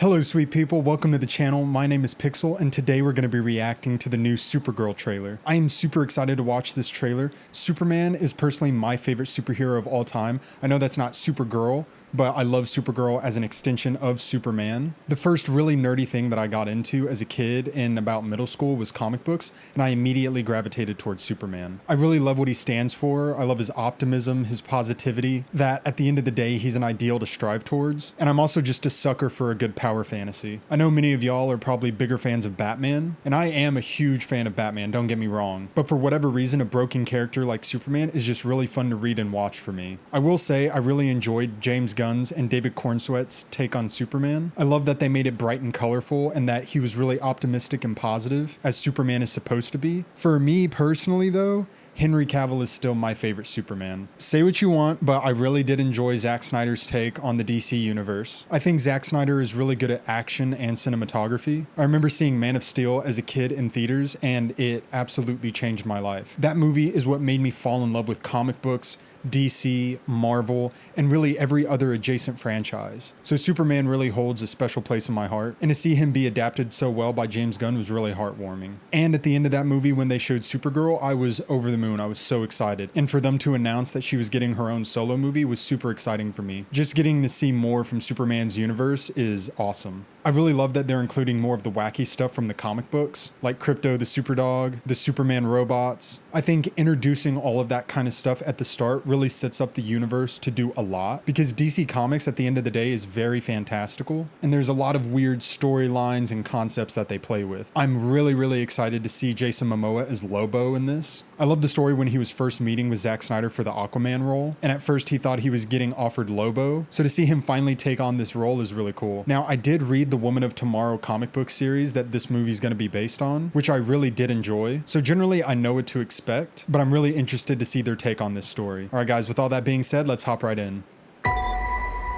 Hello sweet people, welcome to the channel. My name is Pixel and today we're going to be reacting to the new Supergirl trailer. I am super excited to watch this trailer. Superman is personally my favorite superhero of all time. I know that's not Supergirl, but I love Supergirl as an extension of Superman. The first really nerdy thing that I got into as a kid in about middle school was comic books, and I immediately gravitated towards Superman. I really love what he stands for. I love his optimism, his positivity, that at the end of the day, he's an ideal to strive towards. And I'm also just a sucker for a good power fantasy. I know many of y'all are probably bigger fans of Batman, and I am a huge fan of Batman, don't get me wrong. But for whatever reason, a broken character like Superman is just really fun to read and watch for me. I will say I really enjoyed James Gunn's and David Cornsweet's take on Superman. I love that they made it bright and colorful and that he was really optimistic and positive, as Superman is supposed to be. For me personally though, Henry Cavill is still my favorite Superman. Say what you want, but I really did enjoy Zack Snyder's take on the DC universe. I think Zack Snyder is really good at action and cinematography. I remember seeing Man of Steel as a kid in theaters and it absolutely changed my life. That movie is what made me fall in love with comic books, DC, Marvel, and really every other adjacent franchise. So Superman really holds a special place in my heart, and to see him be adapted so well by James Gunn was really heartwarming. And at the end of that movie, when they showed Supergirl, I was over the moon. I was so excited. And for them to announce that she was getting her own solo movie was super exciting for me. Just getting to see more from Superman's universe is awesome. I really love that they're including more of the wacky stuff from the comic books, like KRYPTO the Superdog, the Superman robots. I think introducing all of that kind of stuff at the start really sets up the universe to do a lot, because DC Comics at the end of the day is very fantastical, and there's a lot of weird storylines and concepts that they play with. I'm really excited to see Jason Momoa as Lobo in this. I love the story when he was first meeting with Zack Snyder for the Aquaman role, and at first he thought he was getting offered Lobo, so to see him finally take on this role is really cool. Now, I did read the Woman of Tomorrow comic book series that this movie is going to be based on, which I really did enjoy, so generally I know what to expect, but I'm really interested to see their take on this story. Alright guys, with all that being said, let's hop right in.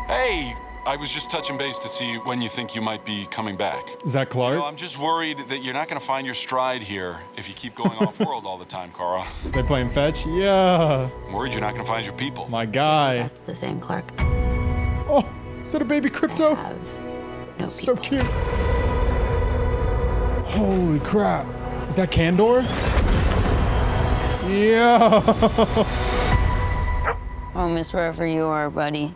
Hey, I was just touching base to see when you think you might be coming back. Is that Clark? You know, I'm just worried that you're not going to find your stride here if you keep going off-world all the time, Kara. They playing fetch? Yeah. I'm worried you're not going to find your people. My guy. That's the thing, Clark. Oh, is that a baby KRYPTO? I have no So people. cute. Holy crap. Is that Kandor? Yeah. Home is wherever you are, buddy.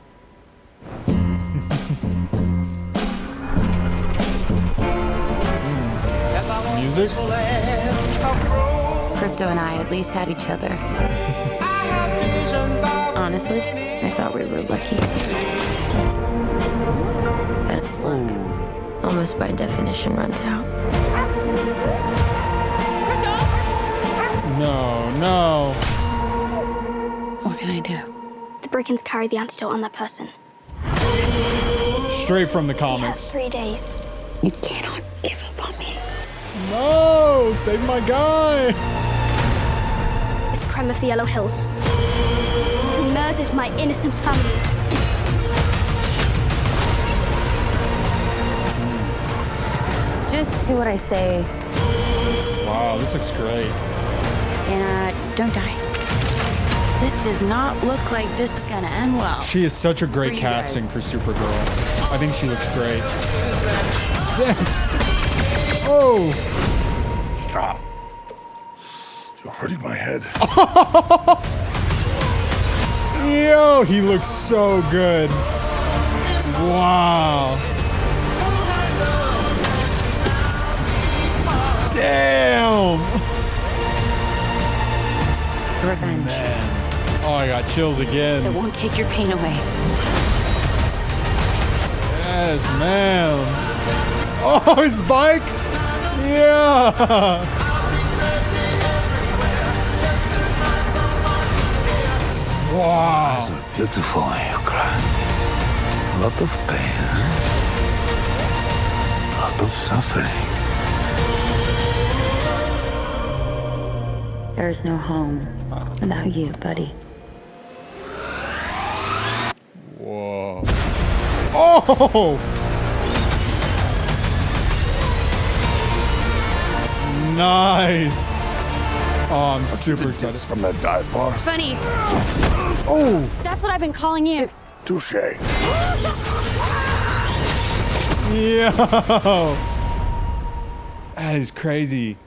Music? KRYPTO and I at least had each other. Honestly, I thought we were lucky. But luck, almost by definition, runs out. No. What can I do? The Brickens carry the antidote on that person. Straight from the He has comics. 3 days. You cannot give up on me. No, save my guy. It's the crime of the Yellow Hills. He murdered my innocent family. Just do what I say Wow, this looks great. and don't die. This does not look like this is gonna end well. She is such a great For you casting guys. for Supergirl. I think she looks great. Damn. Oh. Stop. You're hurting my head. Yo, he looks so good. Wow. Damn. Revenge. Oh, I got chills It again. won't take your pain away. Yes, man. Oh, his bike. Yeah. Wow. Beautiful when you cry. A lot of pain, a lot of suffering. There is no home without you, buddy. Whoa. Oh! Nice. Oh, I'm super excited. From that dive bar. Funny. Oh! That's what I've been calling you. Touche. Yo! That is crazy.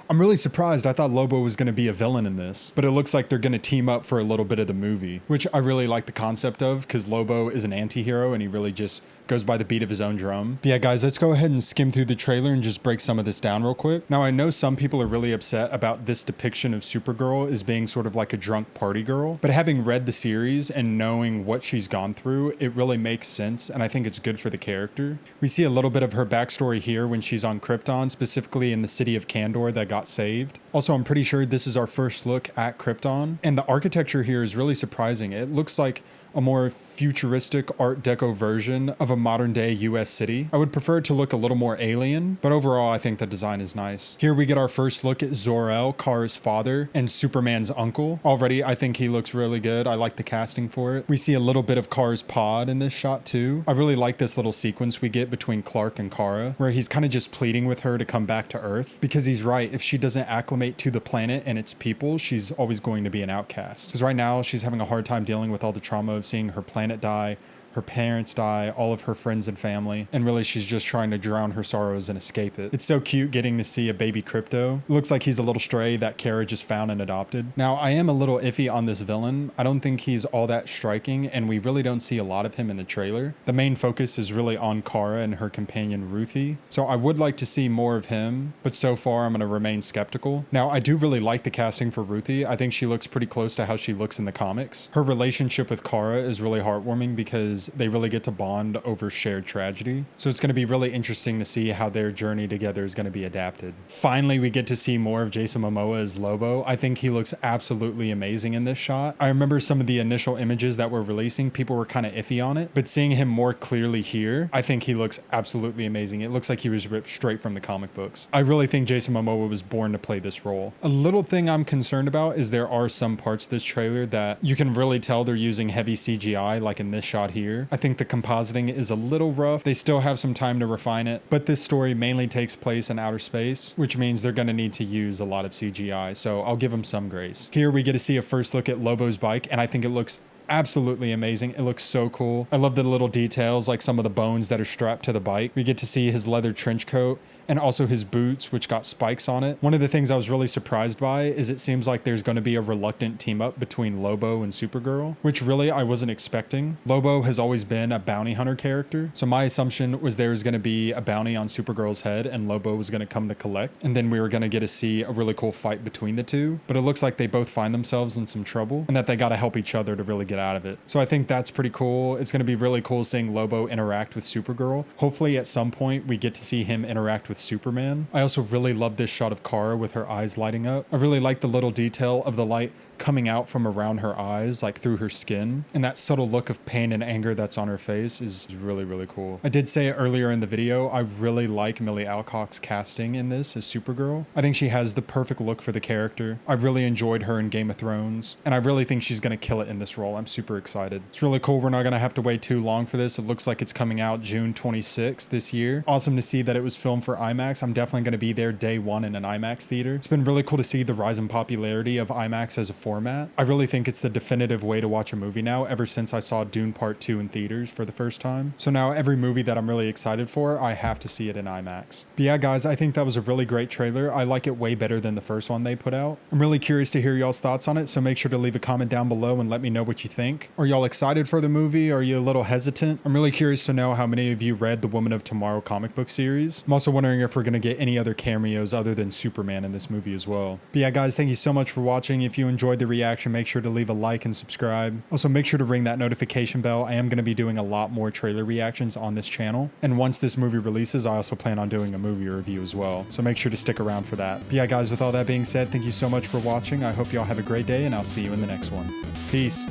I'm really surprised. I thought Lobo was going to be a villain in this, but it looks like they're going to team up for a little bit of the movie, which I really like the concept of because Lobo is an anti-hero and he really just goes by the beat of his own drum. But yeah, guys, let's go ahead and skim through the trailer and just break some of this down real quick. Now, I know some people are really upset about this depiction of Supergirl as being sort of like a drunk party girl, but having read the series and knowing what she's gone through, it really makes sense, and I think it's good for the character. We see a little bit of her backstory here when she's on Krypton, specifically in the city of Kandor that got saved. Also, I'm pretty sure this is our first look at Krypton, and the architecture here is really surprising. It looks like a more futuristic Art Deco version of a modern day US city. I would prefer it to look a little more alien, but overall I think the design is nice. Here we get our first look at Zor-El, Kara's father, and Superman's uncle. Already I think he looks really good. I like the casting for it. We see a little bit of Kara's pod in this shot too. I really like this little sequence we get between Clark and Kara, where he's kind of just pleading with her to come back to Earth, because he's right. If she doesn't acclimate to the planet and its people, she's always going to be an outcast. Because right now she's having a hard time dealing with all the trauma of seeing her planet die, her parents die, all of her friends and family, and really she's just trying to drown her sorrows and escape it. It's so cute getting to see a baby KRYPTO. It looks like he's a little stray that Kara just found and adopted. Now, I am a little iffy on this villain. I don't think he's all that striking, and we really don't see a lot of him in the trailer. The main focus is really on Kara and her companion Ruthie, so I would like to see more of him, but so far I'm going to remain skeptical. Now, I do really like the casting for Ruthie. I think she looks pretty close to how she looks in the comics. Her relationship with Kara is really heartwarming because they really get to bond over shared tragedy. So it's going to be really interesting to see how their journey together is going to be adapted. Finally, we get to see more of Jason Momoa as Lobo. I think he looks absolutely amazing in this shot. I remember some of the initial images that were releasing, people were kind of iffy on it, but seeing him more clearly here, I think he looks absolutely amazing. It looks like he was ripped straight from the comic books. I really think Jason Momoa was born to play this role. A little thing I'm concerned about is there are some parts of this trailer that you can really tell they're using heavy CGI, like in this shot here. I think the compositing is a little rough. They still have some time to refine it, but this story mainly takes place in outer space, which means they're going to need to use a lot of CGI, so I'll give them some grace. Here we get to see a first look at Lobo's bike, and I think it looks absolutely amazing. It looks so cool. I love the little details, like some of the bones that are strapped to the bike. We get to see his leather trench coat and also his boots, which got spikes on it. One of the things I was really surprised by is it seems like there's going to be a reluctant team up between Lobo and Supergirl, which really I wasn't expecting. Lobo has always been a bounty hunter character, so my assumption was there was going to be a bounty on Supergirl's head and Lobo was going to come to collect, and then we were going to get to see a really cool fight between the two. But it looks like they both find themselves in some trouble and that they got to help each other to really get out of it. So I think that's pretty cool. It's going to be really cool seeing Lobo interact with Supergirl. Hopefully at some point we get to see him interact with Superman. I also really love this shot of Kara with her eyes lighting up. I really like the little detail of the light coming out from around her eyes, like through her skin, and that subtle look of pain and anger that's on her face is really, really cool. I did say it earlier in the video, I really like Millie Alcock's casting in this as Supergirl. I think she has the perfect look for the character. I really enjoyed her in Game of Thrones, and I really think she's going to kill it in this role. I'm super excited. It's really cool. We're not going to have to wait too long for this. It looks like it's coming out June 26th this year. Awesome to see that it was filmed for IMAX. I'm definitely going to be there day one in an IMAX theater. It's been really cool to see the rise in popularity of IMAX as a format. I really think it's the definitive way to watch a movie now, ever since I saw Dune Part 2 in theaters for the first time. So now every movie that I'm really excited for, I have to see it in IMAX. But yeah, guys, I think that was a really great trailer. I like it way better than the first one they put out. I'm really curious to hear y'all's thoughts on it, so make sure to leave a comment down below and let me know what you think. Are y'all excited for the movie? Are you a little hesitant? I'm really curious to know how many of you read the Woman of Tomorrow comic book series. I'm also wondering if we're going to get any other cameos other than Superman in this movie as well. But yeah, guys, thank you so much for watching. If you enjoyed the reaction, make sure to leave a like and subscribe. Also, make sure to ring that notification bell. I am going to be doing a lot more trailer reactions on this channel. And once this movie releases, I also plan on doing a movie review as well. So make sure to stick around for that. But yeah, guys, with all that being said, thank you so much for watching. I hope y'all have a great day, and I'll see you in the next one. Peace.